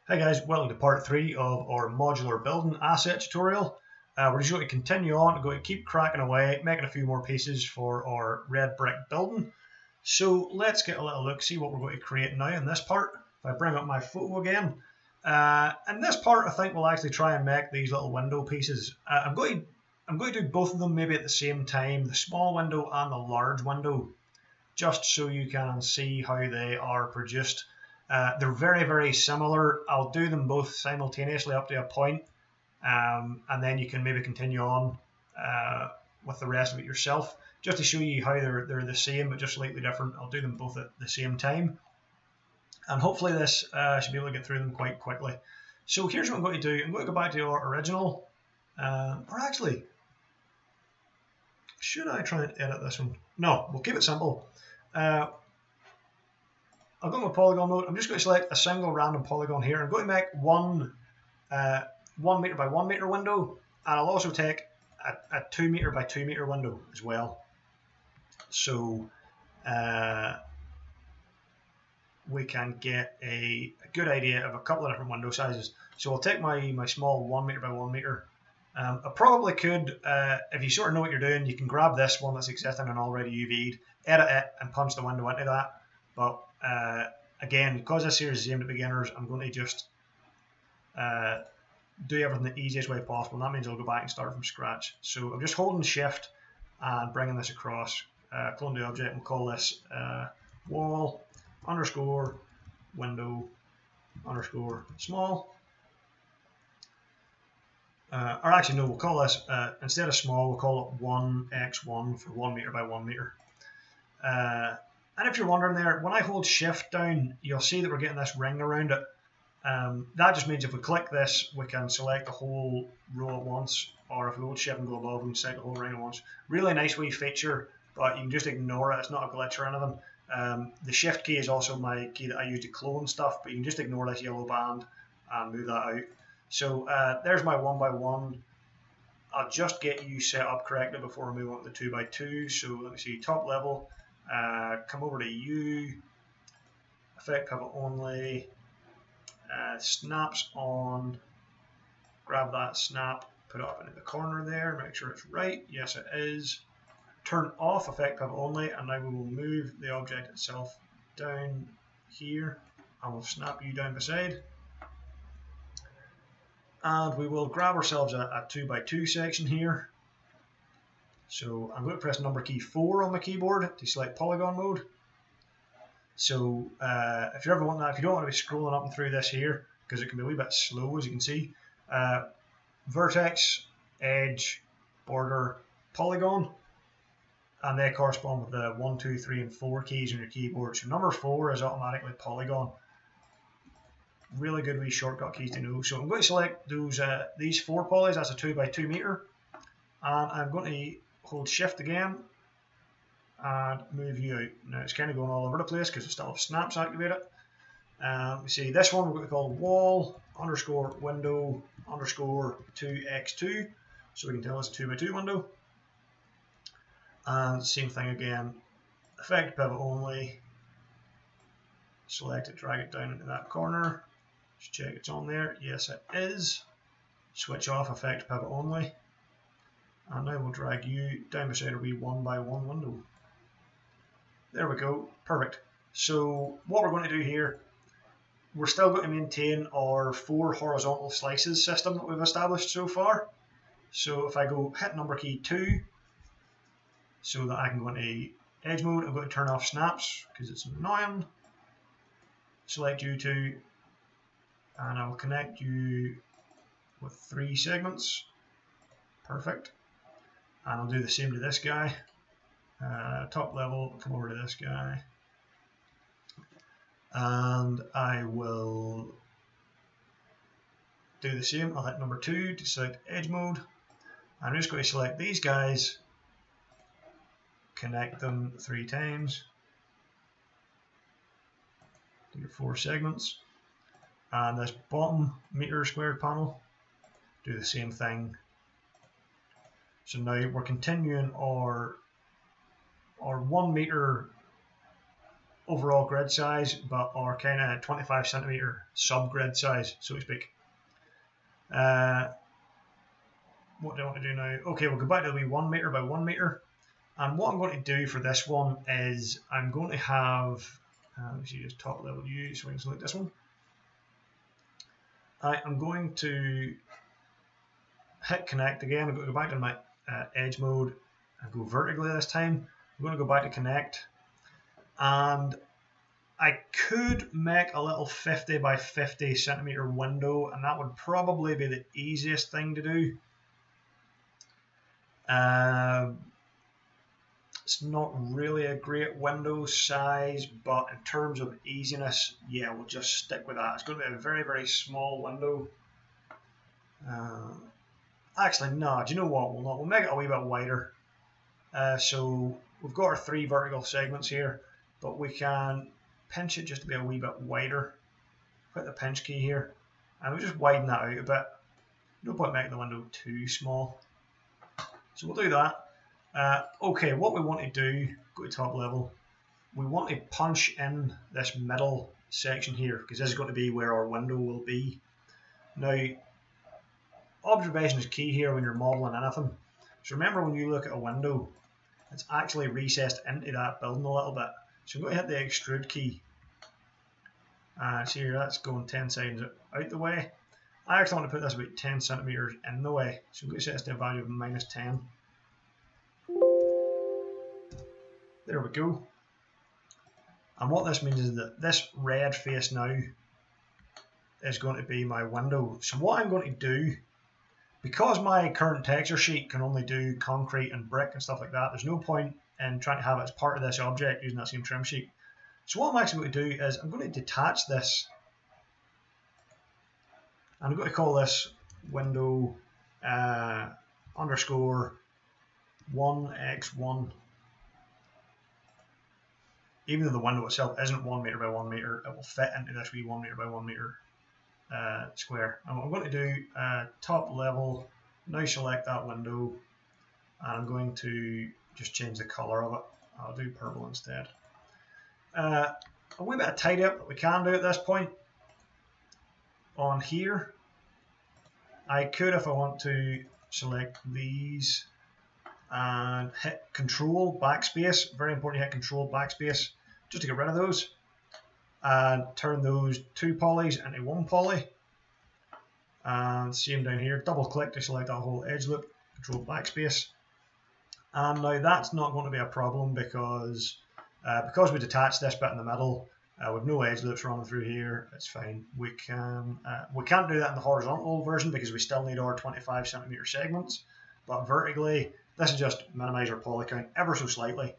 Hi guys, welcome to part 3 of our modular building asset tutorial. We're just going to continue on, we're going to keep cracking away, making a few more pieces for our red brick building. So let's get a little look, see what we're going to create now in this part. If I bring up my photo again. In this part I think we'll actually try and make these little window pieces. I'm going to do both of them maybe at the same time, the small window and the large window, just so you can see how they are produced. They're very, very similar. I'll do them both simultaneously up to a point, and then you can maybe continue on with the rest of it yourself, just to show you how they're the same but just slightly different. I'll do them both at the same time, and hopefully this should be able to get through them quite quickly. So here's what I'm going to do. I'm going to go back to our original, or actually, should I try and edit this one? No, we'll keep it simple. I'll go with polygon mode. I'm just going to select a single random polygon here. I'm going to make one 1 meter by 1 meter window, and I'll also take a 2 meter by 2 meter window as well. So we can get a good idea of a couple of different window sizes. So I'll take my small 1 meter by 1 meter. I probably could, if you sort of know what you're doing, you can grab this one that's existing and already UV'd, edit it, and punch the window into that. But again, because this series is aimed at beginners, I'm going to just do everything the easiest way possible. And that means I'll go back and start from scratch. So I'm just holding shift and bringing this across, clone the object, and we'll call this wall underscore window underscore small. Or actually, no, we'll call this, instead of small, we'll call it 1x1 for 1 meter by 1 meter. And if you're wondering there, when I hold shift down, you'll see that we're getting this ring around it. That just means if we click this, we can select the whole row at once, or if we hold shift and go above, we can select the whole ring at once. Really nice wee feature, but you can just ignore it. It's not a glitch or anything. The shift key is also my key that I use to clone stuff, but you can just ignore this yellow band and move that out. So there's my 1 by 1. I'll just get you set up correctly before we move on to the 2 by 2. So let me see, top level. Come over to U, effect pivot only, snaps on, grab that snap, put it up into the corner there, make sure it's right, yes it is, turn off effect pivot only, and now we will move the object itself down here, and we'll snap you down beside, and we will grab ourselves a 2 by 2 section here. So I'm going to press number key 4 on my keyboard to select polygon mode. So if you ever want that, if you don't want to be scrolling up and through this here, because it can be a wee bit slow, as you can see, vertex, edge, border, polygon, and they correspond with the 1, 2, 3, and 4 keys on your keyboard. So number 4 is automatically polygon. Really good wee shortcut keys to know. So I'm going to select those these 4 polys. That's a 2 by 2 meter, and I'm going to hold shift again and move you out. Now it's kind of going all over the place because we still have snaps activated. You see this one we're going to call wall underscore window underscore 2x2, so we can tell it's a 2 by 2 window. And same thing again, effect pivot only, select it, drag it down into that corner, just check it's on there, yes it is, switch off effect pivot only. And now we'll drag you down beside a wee 1 by 1 window. There we go, perfect. So what we're going to do here, we're still going to maintain our 4 horizontal slices system that we've established so far. So if I go hit number key 2, so that I can go into edge mode, I'm going to turn off snaps because it's annoying. Select you 2, and I will connect you with 3 segments. Perfect. And I'll do the same to this guy. Top level, come over to this guy. And I will do the same. I'll hit number 2 to select edge mode. I'm just going to select these guys, connect them 3 times. Do your 4 segments. And this bottom meter squared panel, do the same thing. So now we're continuing our 1 meter overall grid size, but our kind of 25 centimeter sub-grid size, so to speak. What do I want to do now? Okay, we'll go back to the wee 1 meter by 1 meter. And what I'm going to do for this one is I'm going to have, let's use top level U, so we can select this one. I'm going to hit connect again. I'm going to go back to my edge mode and go vertically this time. I'm going to go back to connect. And I could make a little 50 by 50 centimeter window, and that would probably be the easiest thing to do. It's not really a great window size, but in terms of easiness, yeah, we'll just stick with that. It's going to be a very, very small window. Actually, no, do you know what? We'll make it a wee bit wider. So we've got our 3 vertical segments here, but we can pinch it just to be a wee bit wider. Hit the pinch key here, and we'll just widen that out a bit. No point making the window too small. So we'll do that. Okay, what we want to do, go to top level, we want to punch in this middle section here, because this is going to be where our window will be. Now, observation is key here when you're modeling anything. So remember, when you look at a window, it's actually recessed into that building a little bit. So I'm going to hit the extrude key. See here, that's going 10 centimeters out the way. I actually want to put this about 10 centimeters in the way. So I'm going to set this to a value of -10. There we go. And what this means is that this red face now is going to be my window. So what I'm going to do, because my current texture sheet can only do concrete and brick and stuff like that, there's no point in trying to have it as part of this object using that same trim sheet. So what I'm actually going to do is I'm going to detach this. I'm going to call this window underscore 1x1. Even though the window itself isn't 1 meter by 1 meter, it will fit into this wee 1 meter by 1 meter square. And what I'm going to do, top level, now select that window, and I'm going to just change the color of it. I'll do purple instead. A wee bit of tidy up that we can do at this point. On here, I could, if I want to, select these and hit Control Backspace. Very important to hit Control Backspace just to get rid of those, and turn those 2 polys into 1 poly. And same down here, double click to select that whole edge loop, Control Backspace. And now that's not going to be a problem because we detached this bit in the middle. With no edge loops running through here, it's fine. We can't do that in the horizontal version because we still need our 25 centimeter segments. But vertically, this is just minimize our poly count ever so slightly.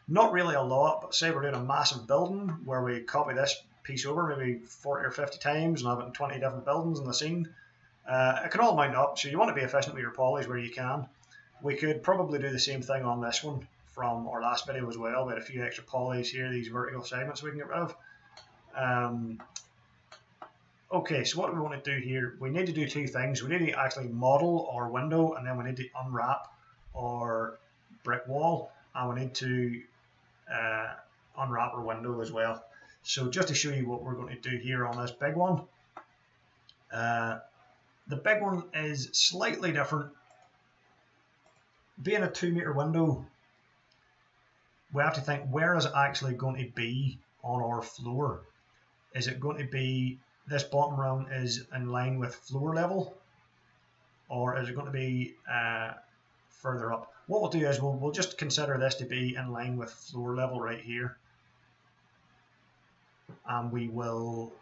Not really a lot, but say we're doing a massive building where we copy this piece over maybe 40 or 50 times and have it in 20 different buildings in the scene. It can all mount up, so you want to be efficient with your polys where you can. We could probably do the same thing on this one from our last video as well. We had a few extra polys here, these vertical segments we can get rid of. Okay, so what do we want to do here? We need to do 2 things. We need to actually model our window, and then we need to unwrap our brick wall, and we need to unwrap our window as well. So just to show you what we're going to do here on this big one, the big one is slightly different. Being a 2 meter window, we have to think, where is it actually going to be on our floor? Is it going to be this bottom round is in line with floor level, or is it going to be further up? What we'll do is we'll just consider this to be in line with floor level right here, and we will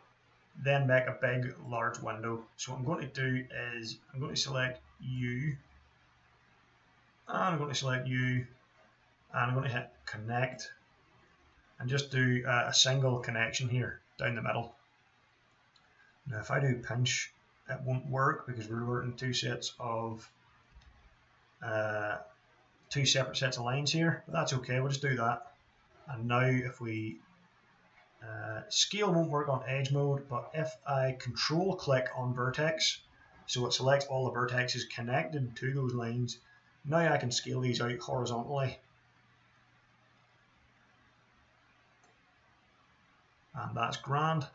then make a big large window. So what I'm going to do is I'm going to select U, and I'm going to select U, and I'm going to hit connect and just do a single connection here down the middle. Now if I do pinch, it won't work because we're working 2 sets of 2 separate sets of lines here, but that's okay, we'll just do that. And now if we scale won't work on edge mode, but if I control click on vertex, so it selects all the vertexes connected to those lines, now I can scale these out horizontally. and that's grand.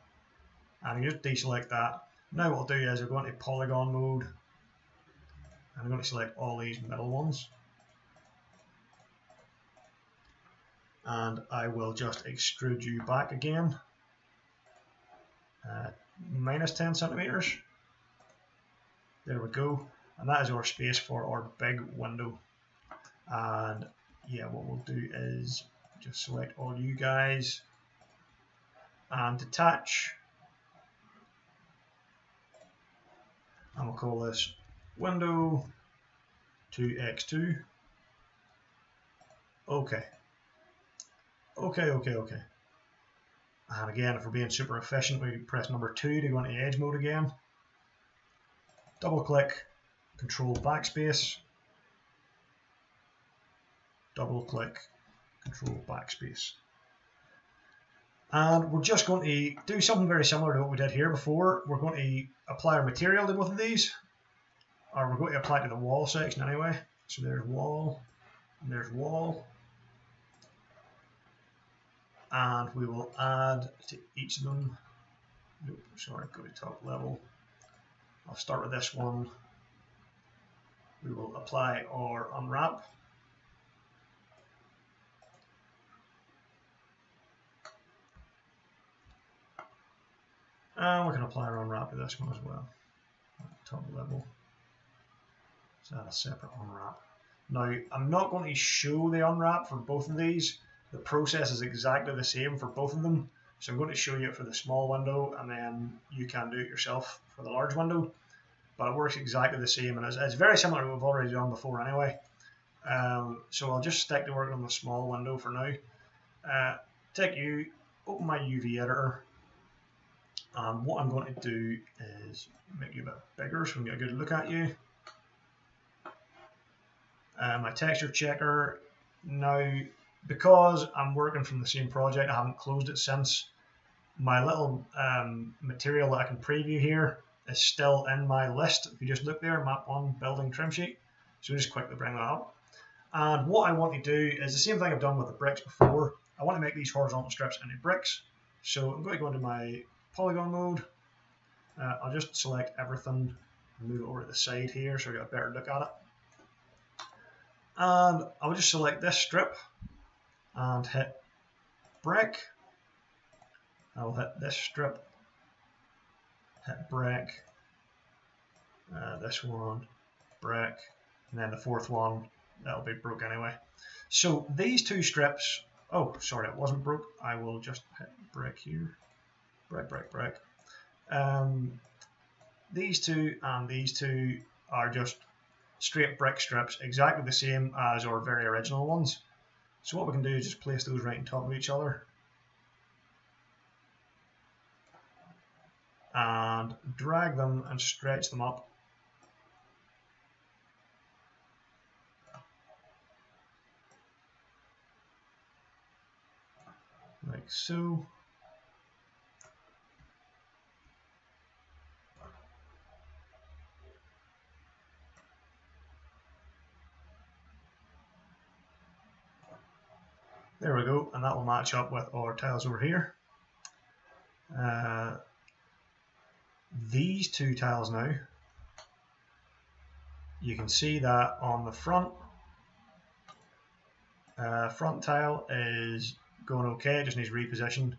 And you just deselect that. Now what I'll do is I'll go into polygon mode, and I'm going to select all these middle ones, and I will just extrude you back again, minus 10 centimeters. There we go, and that is our space for our big window. And yeah, what we'll do is just select all you guys and detach, and we'll call this window 2x2. Okay. And again, if we're being super efficient, we press number 2 to go into edge mode again. Double click, control backspace. Double click, control backspace. And we're just going to do something very similar to what we did here before. We're going to apply our material to both of these, or we're going to apply it to the wall section anyway. So there's wall, and there's wall. And we will add to each of them. Nope, sorry, go to top level. I'll start with this one. We will apply our unwrap. And we can apply our unwrap to this one as well. Top level. Let's add a separate unwrap. Now, I'm not going to show the unwrap for both of these. The process is exactly the same for both of them. So I'm going to show you it for the small window, and then you can do it yourself for the large window. But it works exactly the same, and it's very similar to what we've already done before anyway. So I'll just stick to working on the small window for now. Open my UV editor, and what I'm going to do is make you a bit bigger so we can get a good look at you. My texture checker, now because I'm working from the same project, I haven't closed it since, my little material that I can preview here is still in my list. If you just look there, map 1 building trim sheet. So just quickly bring that up. And what I want to do is the same thing I've done with the bricks before. I want to make these horizontal strips into bricks. So I'm going to go into my polygon mode. I'll just select everything and move it over to the side here so I get a better look at it. And I'll just select this strip and hit brick. I'll hit this strip, hit brick, this one, brick, and then the fourth one, that'll be broke anyway. So these two strips, oh sorry, it wasn't broke, I will just hit brick here, brick. These two and these two are just straight brick strips, exactly the same as our very original ones. So what we can do is just place those right on top of each other and drag them and stretch them up. Like so. There we go, and that will match up with our tiles over here. These two tiles now, you can see that on the front tile is going okay, it just needs repositioned,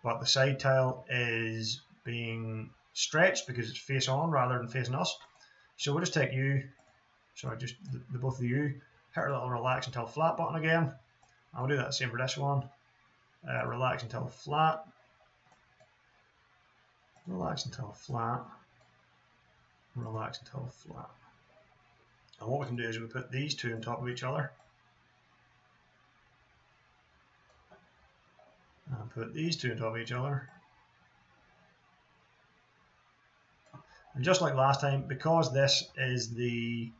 but the side tile is being stretched because it's face on rather than facing us. So we'll just take the both of you, hit our little relax until flat button again. I'll do that same for this one. Relax until flat. Relax until flat. Relax until flat. And what we can do is we put these two on top of each other. And put these two on top of each other. And just like last time, because this is the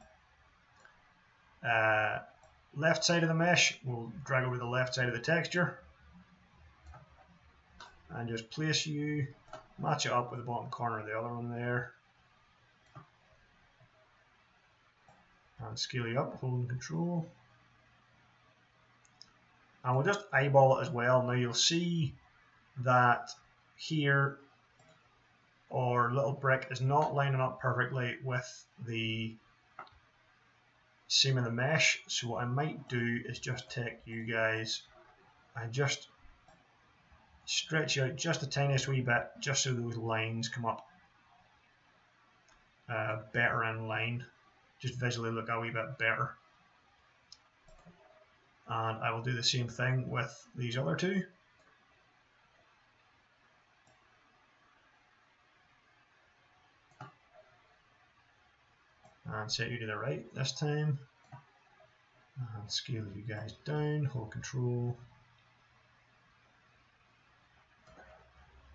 left side of the mesh, we'll drag over the left side of the texture and just place you, match it up with the bottom corner of the other one there, and scale you up, holding control, and we'll just eyeball it as well. Now you'll see that here our little brick is not lining up perfectly with the seam of the mesh. So what I might do is just take you guys and just stretch out just the tiniest wee bit, just so those lines come up better in line, just visually look a wee bit better. And I will do the same thing with these other two. And set you to the right this time. And scale you guys down, hold control.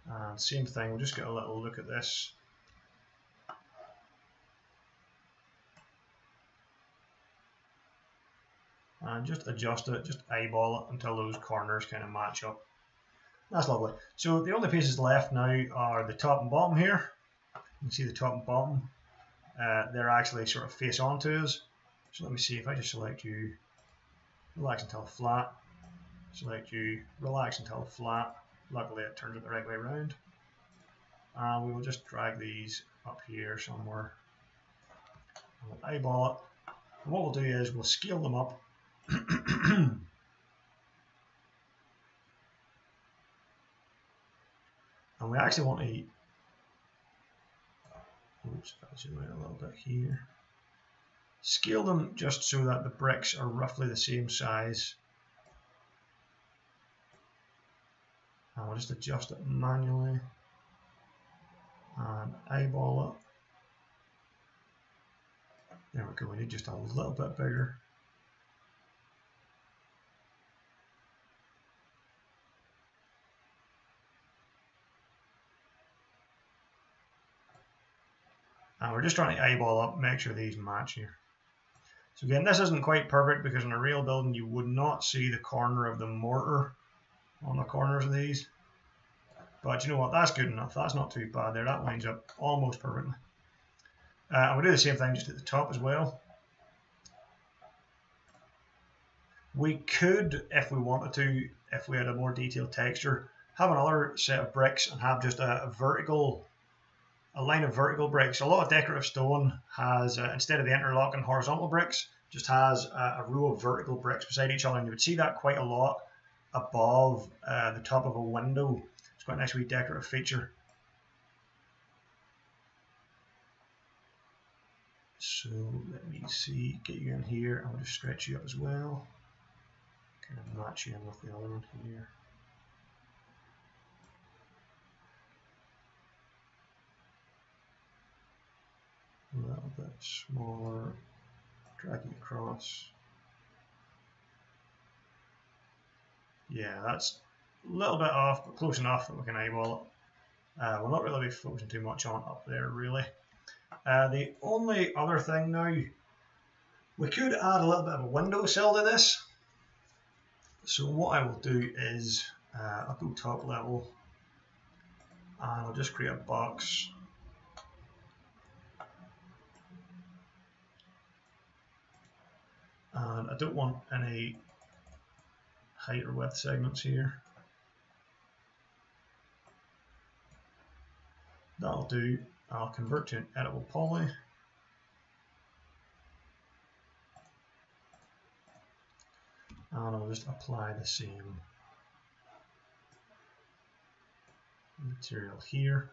And same thing, we'll just get a little look at this. And just adjust it, just eyeball it until those corners kind of match up. That's lovely. So the only pieces left now are the top and bottom here. You can see the top and bottom. They're actually sort of face onto us. So let me see if I just select you, relax until flat, select you, relax until flat. Luckily it turns it the right way around. And we will just drag these up here somewhere. And we'll eyeball it. And what we'll do is we'll scale them up. And we actually want to, oops, I'll zoom out a little bit here. Scale them just so that the bricks are roughly the same size. And we'll just adjust it manually and eyeball it. There we go, we need just a little bit bigger. And we're just trying to eyeball up, make sure these match here. So again, this isn't quite perfect because in a real building you would not see the corner of the mortar on the corners of these. But you know what, that's good enough. That's not too bad there. That lines up almost perfectly. And we'll do the same thing just at the top as well. We could, if we wanted to, if we had a more detailed texture, have another set of bricks and have just a line of vertical bricks. A lot of decorative stone has, instead of the interlocking horizontal bricks, just has a row of vertical bricks beside each other, and you would see that quite a lot above the top of a window. It's quite a nice wee decorative feature. So let me see, get you in here, and we'll just stretch you up as well. Kind of match you in with the other one here. A little bit smaller, drag it across. Yeah, that's a little bit off, but close enough that we can eyeball it. We'll not really be focusing too much on up there, really. The only other thing now, we could add a little bit of a windowsill to this. So what I will do is, I'll go top level, and I'll just create a box. And I don't want any height or width segments here. That'll do. I'll convert to an editable poly. And I'll just apply the same material here.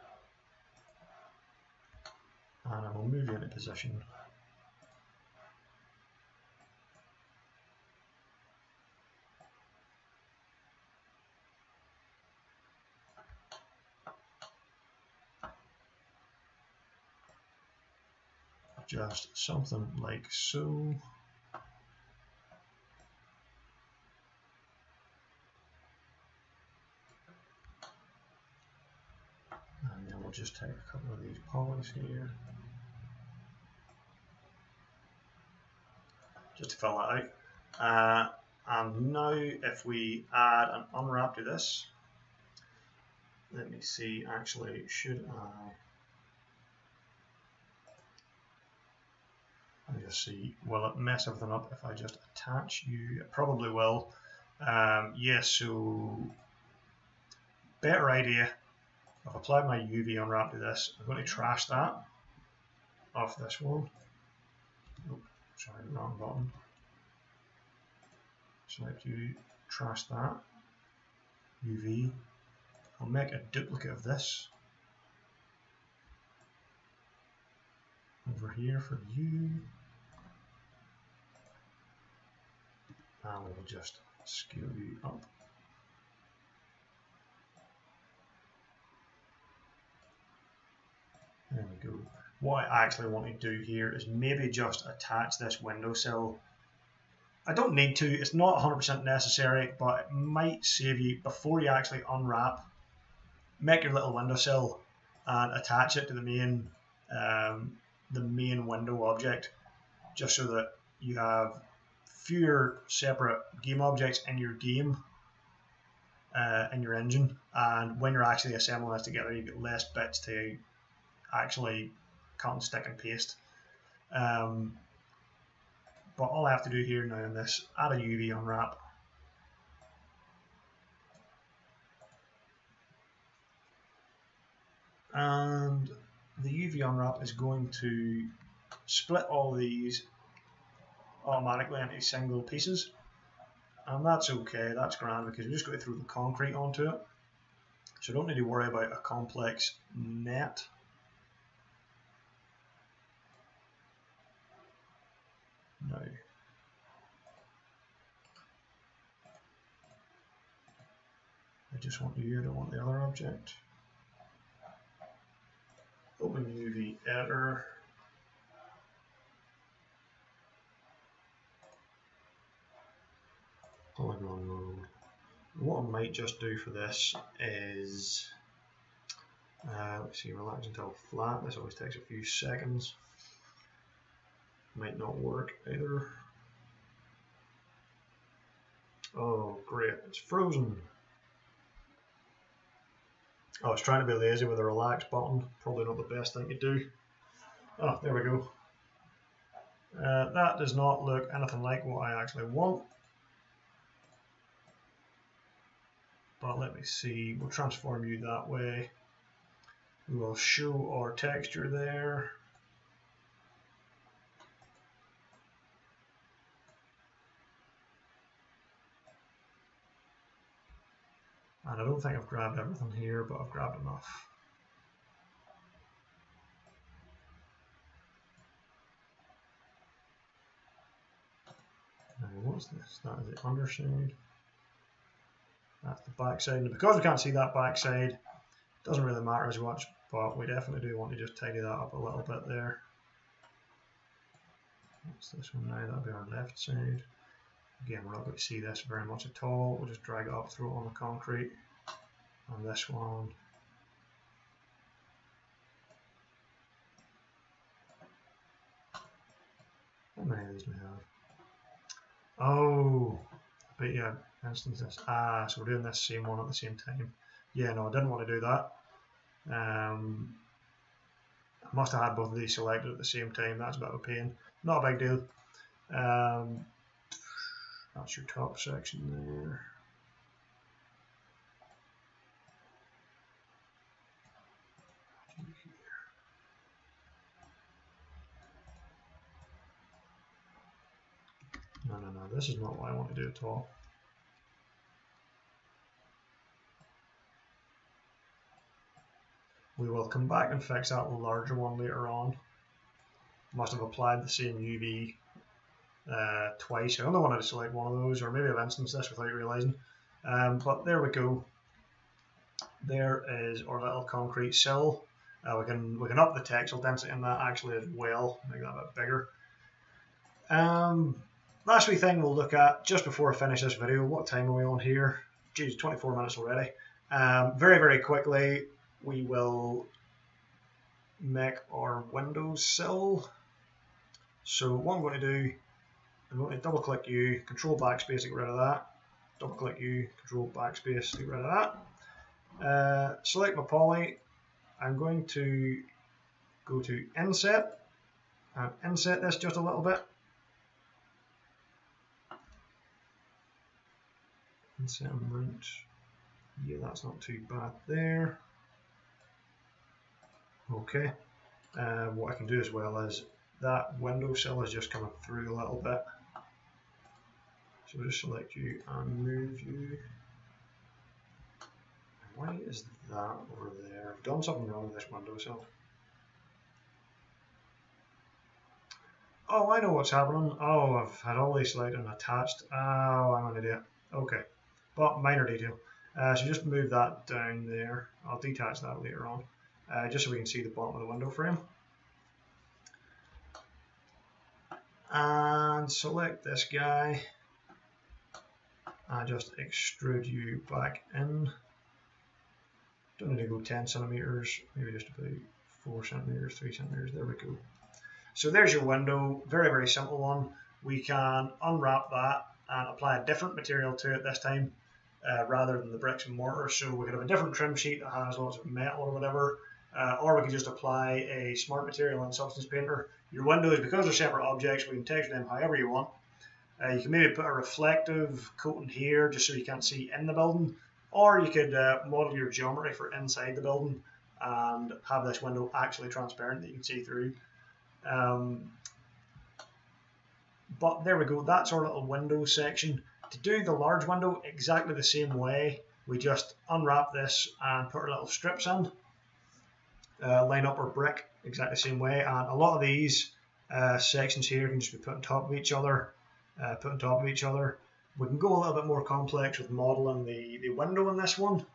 And I will move you into position. Just something like so. And then we'll just take a couple of these polys here, just to fill that out. And now if we add an unwrap to this, let me see, actually, should I? Let me just see, will it mess everything up if I just attach you? It probably will. Yes, so better idea. I've applied my UV unwrap to this. I'm going to trash that off this one. Oh, sorry, wrong button. Select UV, trash that. UV. I'll make a duplicate of this over here for you. And we'll just scale you up. There we go. What I actually want to do here is maybe just attach this windowsill. I don't need to, it's not 100% necessary, but it might save you, before you actually unwrap, make your little windowsill and attach it to the main window object, just so that you have fewer separate game objects in your game, in your engine, and when you're actually assembling this together, you get less bits to actually cut and stick and paste. But all I have to do here now in this, add a UV unwrap. And the UV unwrap is going to split all these automatically into single pieces. And that's okay, that's grand, because we're just going to throw the concrete onto it. So don't need to worry about a complex net. No. I just want you, I don't want the other object. Open UV editor. Polygon mode. What I might just do for this is, let's see, relax until flat. This always takes a few seconds. Might not work either. Oh, great, it's frozen. I was trying to be lazy with a relax button. Probably not the best thing to do. Oh, there we go. That does not look anything like what I actually want. But let me see, we'll transform you that way. We will show our texture there. And I don't think I've grabbed everything here, but I've grabbed enough. Now, what's this? That is the underside. That's the backside. And because we can't see that backside, it doesn't really matter as much, but we definitely do want to just tidy that up a little bit there. What's this one now? That'll be our left side. Again, we're not going to see this very much at all. We'll just drag it up, throw it on the concrete. And this one. How many of these do we have? Oh, I bet you instances. Ah, so we're doing this same one at the same time. Yeah, no, I didn't want to do that. I must have had both of these selected at the same time. That's a bit of a pain. Not a big deal. That's your top section there. No, this is not what I want to do at all. We will come back and fix that larger one later on. Must have applied the same UV twice. I only wanted to select one of those, or maybe I've instanced this without realizing. But there we go. There is our little concrete sill. We can up the textile density in that actually as well, make that a bit bigger. Last wee thing we'll look at just before I finish this video. What time are we on here? Geez, 24 minutes already. Very, very quickly, we will make our windows sill. So what I'm going to do, I'm going to double click you, control backspace to get rid of that. Double click you, control backspace to get rid of that. Select my poly. I'm going to go to inset and inset this just a little bit. Inset and mount Yeah, that's not too bad there. Okay. What I can do as well is that windowsill is just coming through a little bit. So we'll just select you and move you. Why is that over there? I've done something wrong with this windowsill. Oh, I know what's happening. Oh, I've had all these selected and attached. Oh, I'm an idiot. Okay, but minor detail. So just move that down there. I'll detach that later on, just so we can see the bottom of the window frame. And select this guy. And just extrude you back in. Don't need to go 10 centimeters, maybe just about 4 centimeters, 3 centimeters. There we go. So there's your window, very, very simple one. We can unwrap that and apply a different material to it this time rather than the bricks and mortar. So we could have a different trim sheet that has lots of metal or whatever, or we can just apply a smart material in Substance Painter. Your windows, because they're separate objects, we can texture them however you want. You can maybe put a reflective coating here just so you can't see in the building, or you could model your geometry for inside the building and have this window actually transparent that you can see through. But there we go, that's our little window section. To do the large window exactly the same way, we just unwrap this and put our little strips in, line up our brick exactly the same way, and a lot of these sections here can just be put on top of each other, We can go a little bit more complex with modeling the window in this one,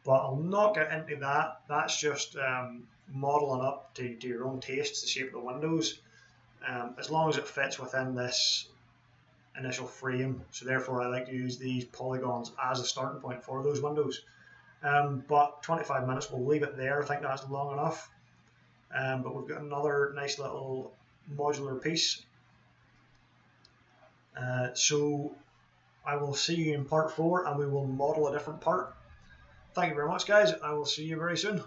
but I'll not get into that. That's just modeling up to your own tastes, the shape of the windows, as long as it fits within this initial frame. So therefore I like to use these polygons as a starting point for those windows. But 25 minutes, we'll leave it there. I think that's long enough. But we've got another nice little modular piece. So I will see you in part 4 and we will model a different part. Thank you very much, guys. I will see you very soon.